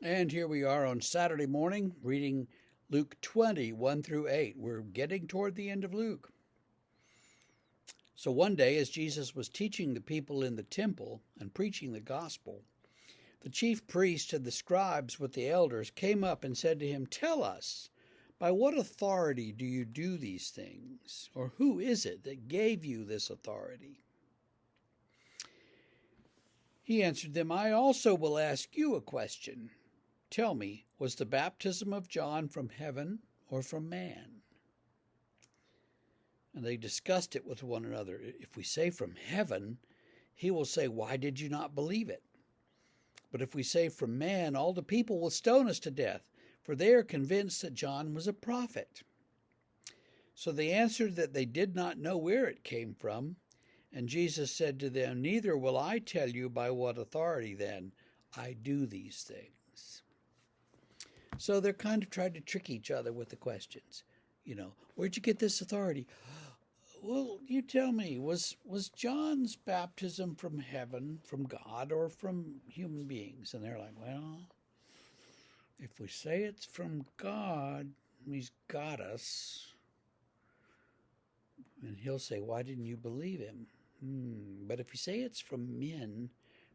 And here we are on Saturday morning reading Luke 20, 1 through 8. We're getting toward the end of Luke. So one day, as Jesus was teaching the people in the temple and preaching the gospel, the chief priests and the scribes with the elders came up and said to him, "Tell us, by what authority do you do these things? Or who is it that gave you this authority?" He answered them, "I also will ask you a question. Tell me, was the baptism of John from heaven or from man?" And they discussed it with one another. If we say from heaven, he will say, "Why did you not believe it?" But if we say from man, all the people will stone us to death, for they are convinced that John was a prophet. So they answered that they did not know where it came from. And Jesus said to them, "Neither will I tell you by what authority then I do these things." So they're kind of trying to trick each other with the questions. Where'd you get this authority? Well, you tell me, was John's baptism from heaven, from God, or from human beings? And they're like, well, if we say it's from God, he's got us. And he'll say, "Why didn't you believe him?" But if you say it's from men,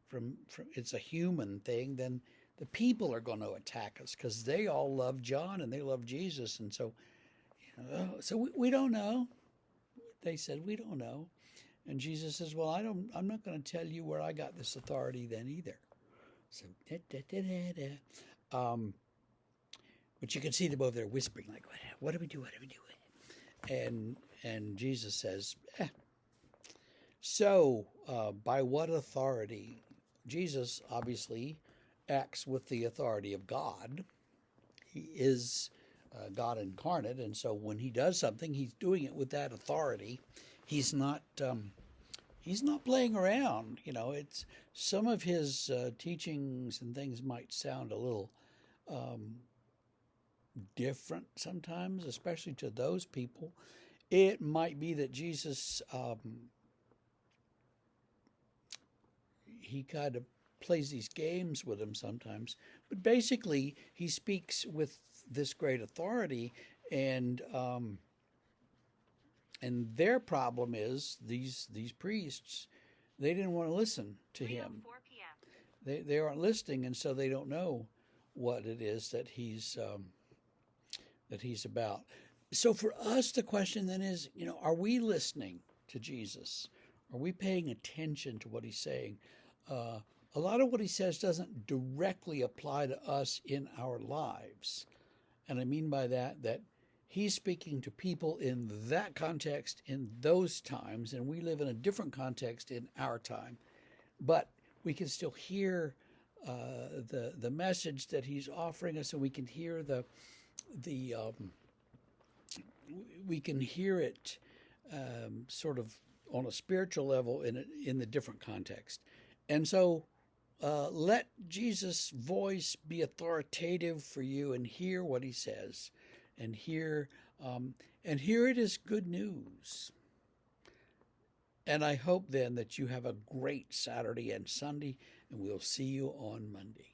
from it's a human thing, then the people are going to attack us because they all love John and they love Jesus. And so, we don't know. They said, "We don't know." And Jesus says, "Well, I'm not going to tell you where I got this authority then either." So, but you can see them over there whispering, like, what do we do? What do we do? And Jesus says, So, by what authority? Jesus obviously acts with the authority of God. He is God incarnate, and so when he does something, he's doing it with that authority. He's not playing around. It's some of his teachings and things might sound a little different sometimes, especially to those people. It might be that Jesus he kind of plays these games with them sometimes, but basically he speaks with this great authority, and their problem is these priests, they didn't want to listen to him. They aren't listening, and so they don't know what it is that he's about. So for us, the question then is, are we listening to Jesus? Are we paying attention to what he's saying? A lot of what he says doesn't directly apply to us in our lives. And I mean by that he's speaking to people in that context in those times, and we live in a different context in our time. But we can still hear the message that he's offering us, and we can hear we can hear it sort of on a spiritual level in the different context. And so let Jesus' voice be authoritative for you, and hear what he says, and hear it as good news. And I hope then that you have a great Saturday and Sunday, and we'll see you on Monday.